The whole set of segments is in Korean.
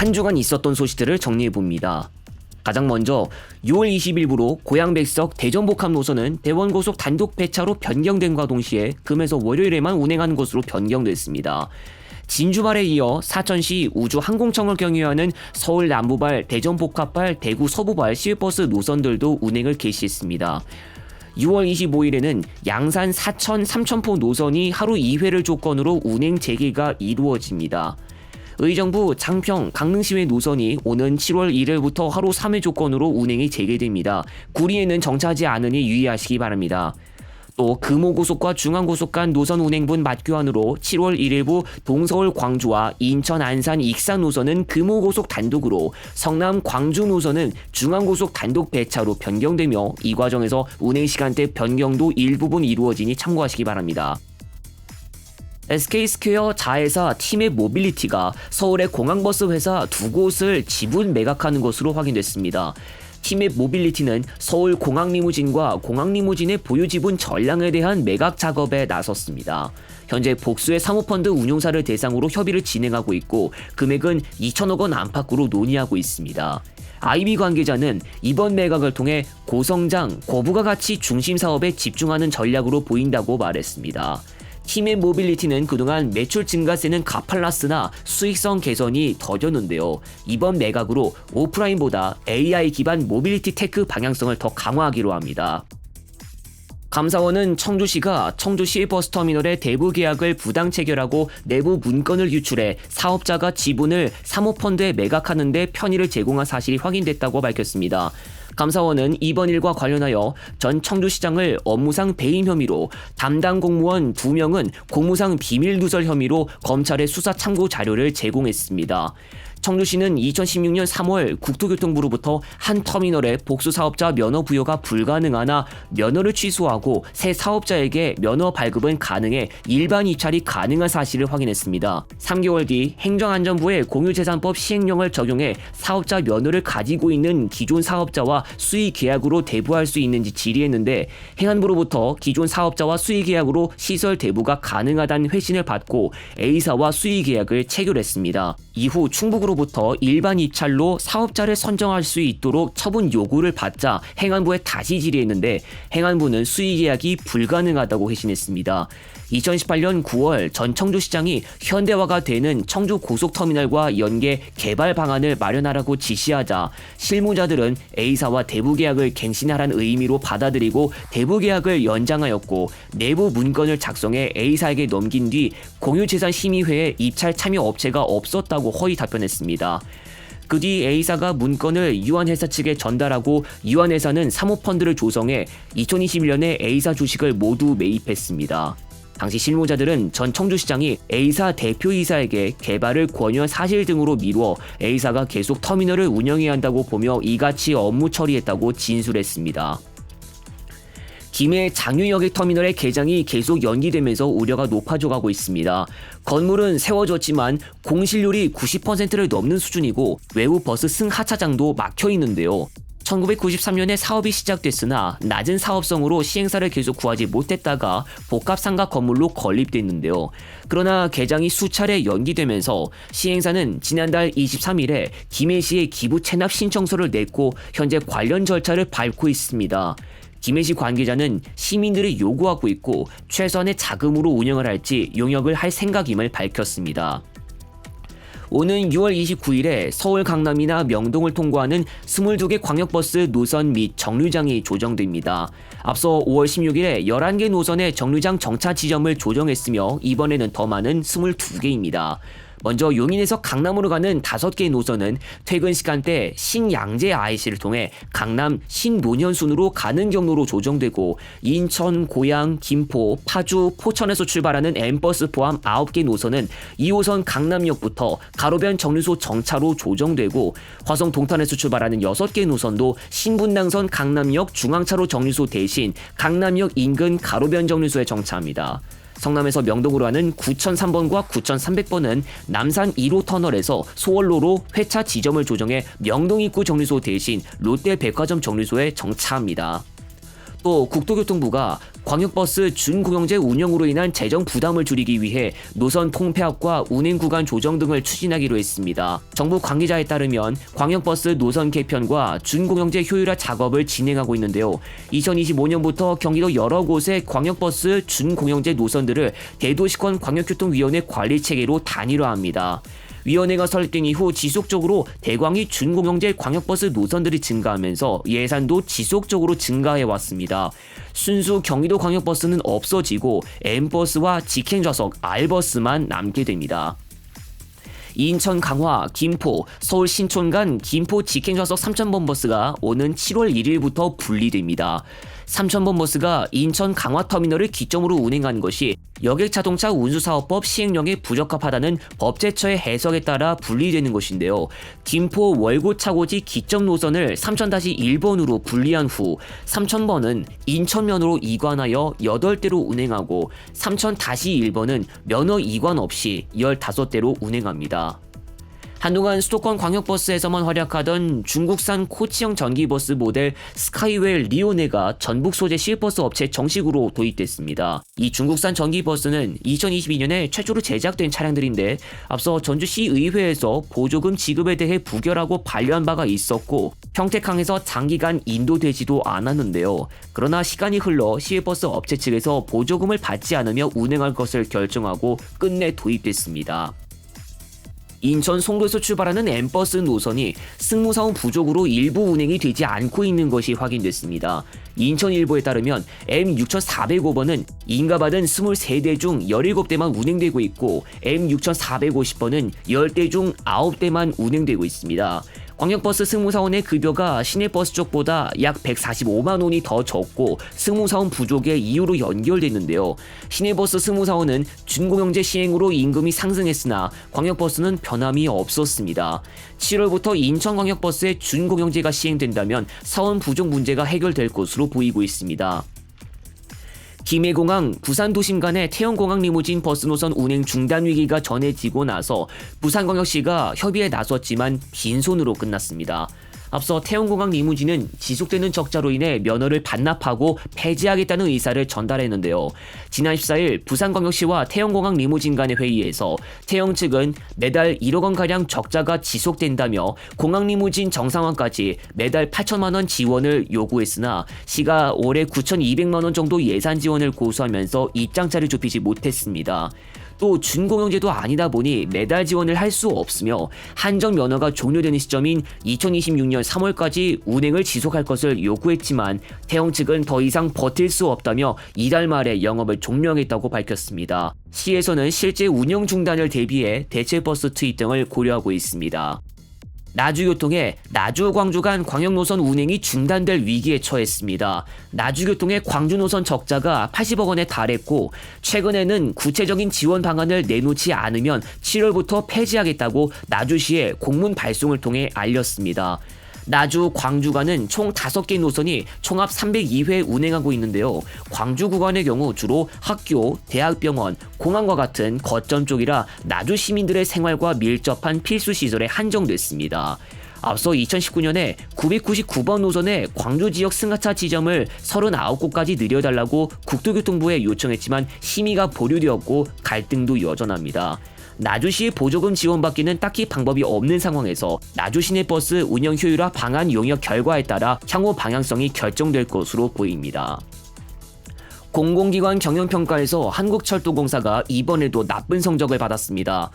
한 주간 있었던 소식들을 정리해봅니다. 가장 먼저 6월 20일부로 고양백석 대전복합 노선은 대원고속 단독 배차로 변경됨과 동시에 금에서 월요일에만 운행하는 것으로 변경됐습니다. 진주발에 이어 사천시 우주항공청을 경유하는 서울 남부발, 대전복합발, 대구 서부발 시외버스 노선들도 운행을 개시했습니다. 6월 25일에는 양산, 사천, 삼천포 노선이 하루 2회를 조건으로 운행 재개가 이루어집니다. 의정부, 장평, 강릉시외 노선이 오는 7월 1일부터 하루 3회 조건으로 운행이 재개됩니다. 구리에는 정차하지 않으니 유의하시기 바랍니다. 또 금호고속과 중앙고속 간 노선 운행분 맞교환으로 7월 1일부 동서울 광주와 인천 안산 익산 노선은 금호고속 단독으로, 성남 광주 노선은 중앙고속 단독 배차로 변경되며 이 과정에서 운행시간대 변경도 일부분 이루어지니 참고하시기 바랍니다. SK스퀘어 자회사 티맵 모빌리티가 서울의 공항버스 회사 두 곳을 지분 매각하는 것으로 확인됐습니다. 티맵 모빌리티는 서울 공항리무진과 공항리무진의 보유 지분 전량에 대한 매각 작업에 나섰습니다. 현재 복수의 사모펀드 운용사를 대상으로 협의를 진행하고 있고 금액은 2천억 원 안팎으로 논의하고 있습니다. IB 관계자는 이번 매각을 통해 고성장, 고부가 가치 중심 사업에 집중하는 전략으로 보인다고 말했습니다. 티맵 모빌리티는 그동안 매출 증가세는 가팔랐으나 수익성 개선이 더뎠는데요. 이번 매각으로 오프라인보다 AI 기반 모빌리티 테크 방향성을 더 강화하기로 합니다. 감사원은 청주시가 청주시 버스터미널의 대부 계약을 부당 체결하고 내부 문건을 유출해 사업자가 지분을 사모펀드에 매각하는 데 편의를 제공한 사실이 확인됐다고 밝혔습니다. 감사원은 이번 일과 관련하여 전 청주시장을 업무상 배임 혐의로, 담당 공무원 2명은 공무상 비밀 누설 혐의로 검찰에 수사 참고 자료를 제공했습니다. 청주시는 2016년 3월 국토교통부로부터 한 터미널의 복수 사업자 면허 부여가 불가능하나 면허를 취소하고 새 사업자에게 면허 발급은 가능해 일반 입찰이 가능한 사실을 확인했습니다. 3개월 뒤 행정안전부의 공유재산법 시행령을 적용해 사업자 면허를 가지고 있는 기존 사업자와 수의계약으로 대부할 수 있는지 질의했는데 행안부로부터 기존 사업자와 수의계약으로 시설 대부가 가능하다는 회신을 받고 A사와 수의계약을 체결했습니다. 이후 충북으로부터 일반 입찰로 사업자를 선정할 수 있도록 처분 요구를 받자 행안부에 다시 질의했는데 행안부는 수의계약이 불가능하다고 회신했습니다. 2018년 9월 전 청주시장이 현대화가 되는 청주 고속터미널과 연계 개발 방안을 마련하라고 지시하자 실무자들은 A사와 대부계약을 갱신하라는 의미로 받아들이고 대부계약을 연장하였고 내부 문건을 작성해 A사에게 넘긴 뒤 공유재산심의회에 입찰 참여 업체가 없었다고 허위 답변했습니다. 그 뒤 A사가 문건을 유한회사 측에 전달하고 유한회사는 사모펀드를 조성해 2021년에 A사 주식을 모두 매입했습니다. 당시 실무자들은 전 청주시장이 A사 대표이사에게 개발을 권유한 사실 등으로 미루어 A사가 계속 터미널을 운영해야 한다고 보며 이같이 업무 처리했다고 진술했습니다. 김해 장유여객 터미널의 개장이 계속 연기되면서 우려가 높아져가고 있습니다. 건물은 세워졌지만 공실률이 90%를 넘는 수준이고 외부 버스 승하차장도 막혀 있는데요. 1993년에 사업이 시작됐으나 낮은 사업성으로 시행사를 계속 구하지 못했다가 복합상가 건물로 건립됐는데요. 그러나 개장이 수차례 연기되면서 시행사는 지난달 23일에 김해시에 기부 체납 신청서를 냈고 현재 관련 절차를 밟고 있습니다. 김해시 관계자는 시민들이 요구하고 있고 최소한의 자금으로 운영을 할지 용역을 할 생각임을 밝혔습니다. 오는 6월 29일에 서울 강남이나 명동을 통과하는 22개 광역버스 노선 및 정류장이 조정됩니다. 앞서 5월 16일에 11개 노선의 정류장 정차 지점을 조정했으며 이번에는 더 많은 22개입니다. 먼저 용인에서 강남으로 가는 5개 노선은 퇴근 시간대 신양재 IC를 통해 강남 신논현순으로 가는 경로로 조정되고 인천, 고양, 김포, 파주, 포천에서 출발하는 M버스 포함 9개 노선은 2호선 강남역부터 가로변 정류소 정차로 조정되고 화성 동탄에서 출발하는 6개 노선도 신분당선 강남역 중앙차로 정류소 대신 강남역 인근 가로변 정류소에 정차합니다. 성남에서 명동으로 하는 9003번과 9300번은 남산 1호 터널에서 소월로로 회차 지점을 조정해 명동 입구 정류소 대신 롯데 백화점 정류소에 정차합니다. 또 국토교통부가 광역버스 준공영제 운영으로 인한 재정 부담을 줄이기 위해 노선 통폐합과 운행 구간 조정 등을 추진하기로 했습니다. 정부 관계자에 따르면 광역버스 노선 개편과 준공영제 효율화 작업을 진행하고 있는데요. 2025년부터 경기도 여러 곳의 광역버스 준공영제 노선들을 대도시권 광역교통위원회 관리체계로 단일화합니다. 위원회가 설립된 이후 지속적으로 대광이 준공영제 광역버스 노선들이 증가하면서 예산도 지속적으로 증가해왔습니다. 순수 경기도 광역버스는 없어지고 M버스와 직행좌석 R버스만 남게 됩니다. 인천 강화, 김포, 서울 신촌 간 김포 직행좌석 3000번 버스가 오는 7월 1일부터 분리됩니다. 3000번 버스가 인천 강화터미널을 기점으로 운행하는 것이 여객자동차 운수사업법 시행령에 부적합하다는 법제처의 해석에 따라 분리되는 것인데요. 김포 월곶차고지 기점 노선을 3000-1번으로 분리한 후 3000번은 인천면으로 이관하여 8대로 운행하고 3000-1번은 면허 이관 없이 15대로 운행합니다. 한동안 수도권 광역버스에서만 활약하던 중국산 코치형 전기버스 모델 스카이웰 리오네가 전북 소재 시외버스 업체에 정식으로 도입됐습니다. 이 중국산 전기버스는 2022년에 최초로 제작된 차량들인데 앞서 전주시의회에서 보조금 지급에 대해 부결하고 반려한 바가 있었고 평택항에서 장기간 인도되지도 않았는데요. 그러나 시간이 흘러 시외버스 업체 측에서 보조금을 받지 않으며 운행할 것을 결정하고 끝내 도입됐습니다. 인천 송도에서 출발하는 M버스 노선이 승무사원 부족으로 일부 운행이 되지 않고 있는 것이 확인됐습니다. 인천일보에 따르면 M6405번은 인가받은 23대 중 17대만 운행되고 있고 M6450번은 10대 중 9대만 운행되고 있습니다. 광역버스 승무사원의 급여가 시내버스 쪽보다 약 145만 원이 더 적고 승무사원 부족의 이유로 연결됐는데요. 시내버스 승무사원은 준공영제 시행으로 임금이 상승했으나 광역버스는 변함이 없었습니다. 7월부터 인천광역버스의 준공영제가 시행된다면 사원 부족 문제가 해결될 것으로 보이고 있습니다. 김해공항, 부산도심 간의 태영공항 리무진 버스 노선 운행 중단 위기가 전해지고 나서 부산광역시가 협의에 나섰지만 빈손으로 끝났습니다. 앞서 태영공항 리무진은 지속되는 적자로 인해 면허를 반납하고 폐지하겠다는 의사를 전달했는데요. 지난 14일 부산광역시와 태영공항 리무진 간의 회의에서 태영 측은 매달 1억 원가량 적자가 지속된다며 공항 리무진 정상화까지 매달 8천만 원 지원을 요구했으나 시가 올해 9,200만 원 정도 예산 지원을 고수하면서 입장차를 좁히지 못했습니다. 또 준공영제도 아니다 보니 매달 지원을 할 수 없으며 한정 면허가 종료되는 시점인 2026년 3월까지 운행을 지속할 것을 요구했지만 태영 측은 더 이상 버틸 수 없다며 이달 말에 영업을 종료하겠다고 밝혔습니다. 시에서는 실제 운영 중단을 대비해 대체버스 투입 등을 고려하고 있습니다. 나주교통의 나주-광주 간 광역노선 운행이 중단될 위기에 처했습니다. 나주교통의 광주 노선 적자가 80억 원에 달했고 최근에는 구체적인 지원 방안을 내놓지 않으면 7월부터 폐지하겠다고 나주시에 공문 발송을 통해 알렸습니다. 나주, 광주 간은 총 5개 노선이 총합 302회 운행하고 있는데요. 광주 구간의 경우 주로 학교, 대학병원, 공항과 같은 거점 쪽이라 나주 시민들의 생활과 밀접한 필수 시설에 한정됐습니다. 앞서 2019년에 999번 노선의 광주 지역 승하차 지점을 39곳까지 늘려달라고 국토교통부에 요청했지만 심의가 보류되었고 갈등도 여전합니다. 나주시의 보조금 지원받기는 딱히 방법이 없는 상황에서 나주 시내버스 운영 효율화 방안 용역 결과에 따라 향후 방향성이 결정될 것으로 보입니다. 공공기관 경영평가에서 한국철도공사가 이번에도 나쁜 성적을 받았습니다.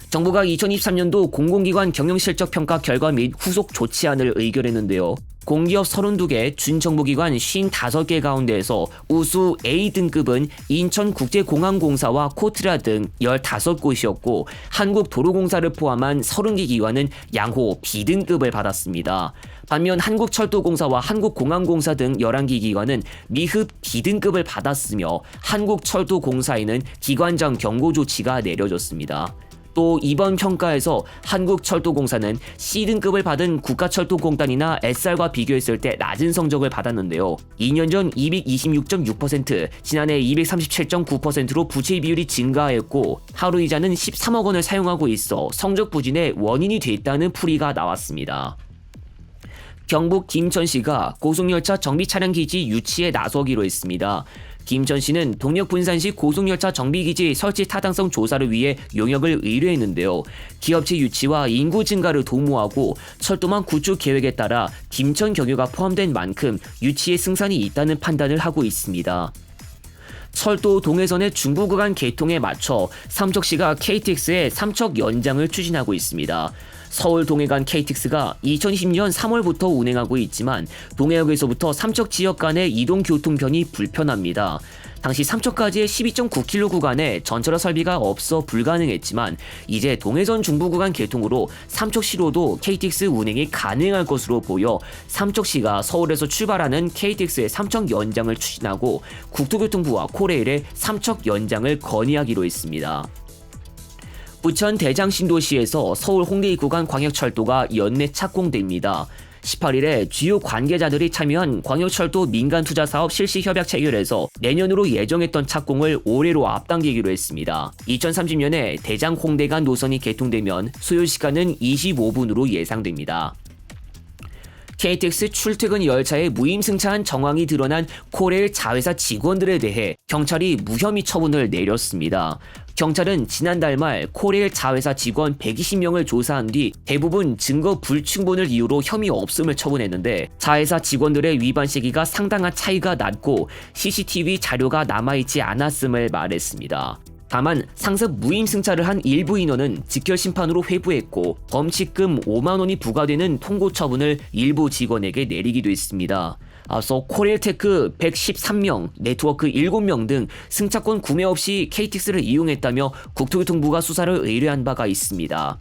정부가 2023년도 공공기관 경영실적평가 결과 및 후속 조치안을 의결했는데요. 공기업 32개, 준정부기관 55개 가운데에서 우수 A등급은 인천국제공항공사와 코트라 등 15곳이었고 한국도로공사를 포함한 30개 기관은 양호 B등급을 받았습니다. 반면 한국철도공사와 한국공항공사 등 11개 기관은 미흡 D등급을 받았으며 한국철도공사에는 기관장 경고 조치가 내려졌습니다. 또 이번 평가에서 한국철도공사는 C등급을 받은 국가철도공단이나 SR과 비교했을 때 낮은 성적을 받았는데요. 2년 전 226.6%, 지난해 237.9%로 부채 비율이 증가했고 하루이자는 13억 원을 사용하고 있어 성적 부진의 원인이 됐다는 풀이가 나왔습니다. 경북 김천시가 고속열차 정비 차량 기지 유치에 나서기로 했습니다. 김천시는 동력 분산시 고속열차 정비기지 설치 타당성 조사를 위해 용역을 의뢰했는데요. 기업체 유치와 인구 증가를 도모하고 철도망 구축 계획에 따라 김천 경유가 포함된 만큼 유치에 승산이 있다는 판단을 하고 있습니다. 철도 동해선의 중부 구간 개통에 맞춰 삼척시가 KTX의 삼척 연장을 추진하고 있습니다. 서울 동해간 KTX가 2010년 3월부터 운행하고 있지만 동해역에서부터 삼척 지역 간의 이동 교통편이 불편합니다. 당시 삼척까지의 12.9km 구간에 전철화 설비가 없어 불가능했지만 이제 동해선 중부 구간 개통으로 삼척시로도 KTX 운행이 가능할 것으로 보여 삼척시가 서울에서 출발하는 KTX의 삼척 연장을 추진하고 국토교통부와 코레일의 삼척 연장을 건의하기로 했습니다. 부천 대장신도시에서 서울 홍대 입구간 광역철도가 연내 착공됩니다. 18일에 주요 관계자들이 참여한 광역철도 민간투자사업 실시협약 체결에서 내년으로 예정했던 착공을 올해로 앞당기기로 했습니다. 2030년에 대장 홍대 간 노선이 개통되면 소요시간은 25분으로 예상됩니다. KTX 출퇴근 열차에 무임승차한 정황이 드러난 코레일 자회사 직원들에 대해 경찰이 무혐의 처분을 내렸습니다. 경찰은 지난달 말 코레일 자회사 직원 120명을 조사한 뒤 대부분 증거 불충분을 이유로 혐의 없음을 처분했는데 자회사 직원들의 위반 시기가 상당한 차이가 났고 CCTV 자료가 남아있지 않았음을 말했습니다. 다만 상습 무임승차를 한 일부 인원은 직결심판으로 회부했고 범칙금 5만 원이 부과되는 통고 처분을 일부 직원에게 내리기도 했습니다. 앞서 코레일테크 113명, 네트워크 7명 등 승차권 구매 없이 KTX를 이용했다며 국토교통부가 수사를 의뢰한 바가 있습니다.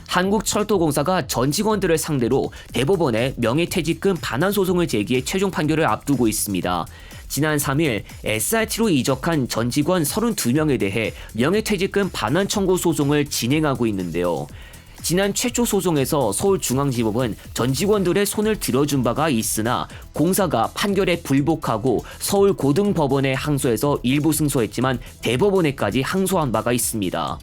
한국철도공사가 전 직원들을 상대로 대법원에 명예퇴직금 반환 소송을 제기해 최종 판결을 앞두고 있습니다. 지난 3일 SRT로 이적한 전 직원 32명에 대해 명예퇴직금 반환 청구 소송을 진행하고 있는데요. 지난 최초 소송에서 서울중앙지법은 전 직원들의 손을 들어준 바가 있으나 공사가 판결에 불복하고 서울고등법원에 항소해서 일부 승소했지만 대법원에까지 항소한 바가 있습니다.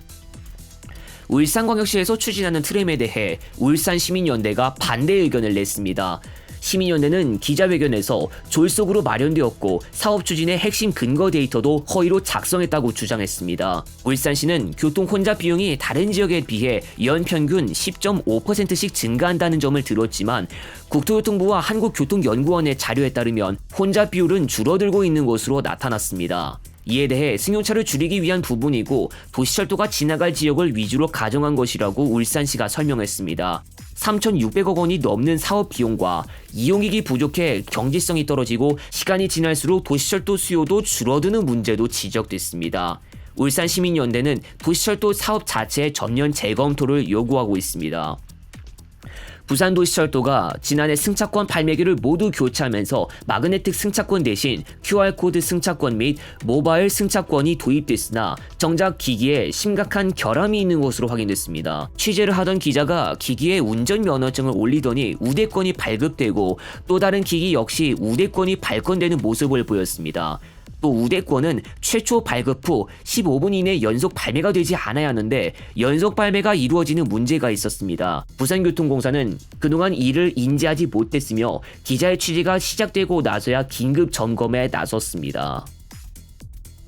울산광역시에서 추진하는 트램에 대해 울산시민연대가 반대 의견을 냈습니다. 시민연대는 기자회견에서 졸속으로 마련되었고 사업 추진의 핵심 근거 데이터도 허위로 작성했다고 주장했습니다. 울산시는 교통 혼잡 비용이 다른 지역에 비해 연평균 10.5%씩 증가한다는 점을 들었지만 국토교통부와 한국교통연구원의 자료에 따르면 혼잡 비율은 줄어들고 있는 것으로 나타났습니다. 이에 대해 승용차를 줄이기 위한 부분이고 도시철도가 지나갈 지역을 위주로 가정한 것이라고 울산시가 설명했습니다. 3,600억 원이 넘는 사업 비용과 이용익이 부족해 경제성이 떨어지고 시간이 지날수록 도시철도 수요도 줄어드는 문제도 지적됐습니다. 울산시민연대는 도시철도 사업 자체의 전면 재검토를 요구하고 있습니다. 부산도시철도가 지난해 승차권 발매기를 모두 교체하면서 마그네틱 승차권 대신 QR코드 승차권 및 모바일 승차권이 도입됐으나 정작 기기에 심각한 결함이 있는 것으로 확인됐습니다. 취재를 하던 기자가 기기에 운전면허증을 올리더니 우대권이 발급되고 또 다른 기기 역시 우대권이 발권되는 모습을 보였습니다. 또 우대권은 최초 발급 후 15분 이내 연속 발매가 되지 않아야 하는데 연속 발매가 이루어지는 문제가 있었습니다. 부산교통공사는 그동안 이를 인지하지 못했으며 기자의 취재가 시작되고 나서야 긴급 점검에 나섰습니다.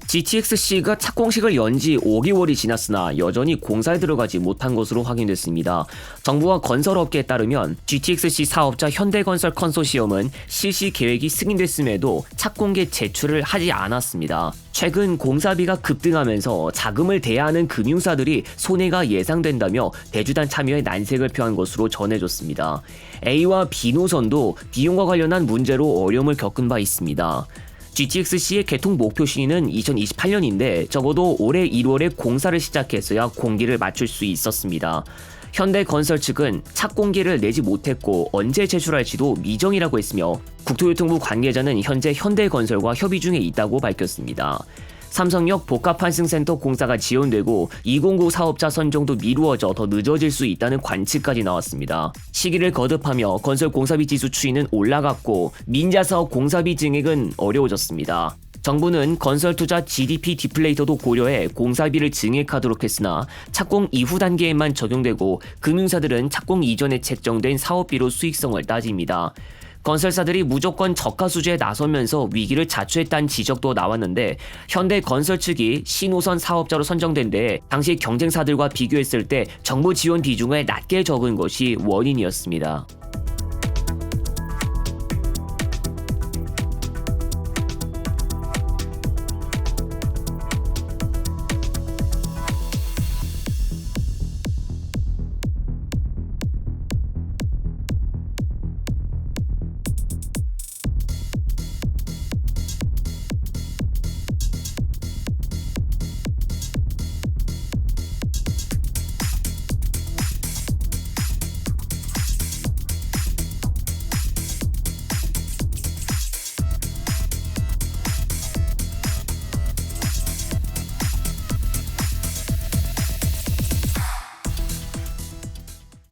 GTX-C가 착공식을 연 지 5개월이 지났으나 여전히 공사에 들어가지 못한 것으로 확인됐습니다. 정부와 건설업계에 따르면 GTX-C 사업자 현대건설 컨소시엄은 실시 계획이 승인됐음에도 착공계 제출을 하지 않았습니다. 최근 공사비가 급등하면서 자금을 대야 하는 금융사들이 손해가 예상된다며 대주단 참여에 난색을 표한 것으로 전해졌습니다. A와 B 노선도 비용과 관련한 문제로 어려움을 겪은 바 있습니다. GTX-C의 개통 목표 시기는 2028년인데 적어도 올해 1월에 공사를 시작했어야 공기를 맞출 수 있었습니다. 현대건설 측은 착공기를 내지 못했고 언제 제출할지도 미정이라고 했으며 국토교통부 관계자는 현재 현대건설과 협의 중에 있다고 밝혔습니다. 삼성역 복합환승센터 공사가 지연되고 209 사업자 선정도 미루어져 더 늦어질 수 있다는 관측까지 나왔습니다. 시기를 거듭하며 건설 공사비 지수 추이는 올라갔고 민자사업 공사비 증액은 어려워졌습니다. 정부는 건설 투자 GDP 디플레이터도 고려해 공사비를 증액하도록 했으나 착공 이후 단계에만 적용되고 금융사들은 착공 이전에 책정된 사업비로 수익성을 따집니다. 건설사들이 무조건 저가 수주에 나서면서 위기를 자초했다는 지적도 나왔는데 현대건설 측이 신호선 사업자로 선정된 데 당시 경쟁사들과 비교했을 때 정부 지원 비중을 낮게 적은 것이 원인이었습니다.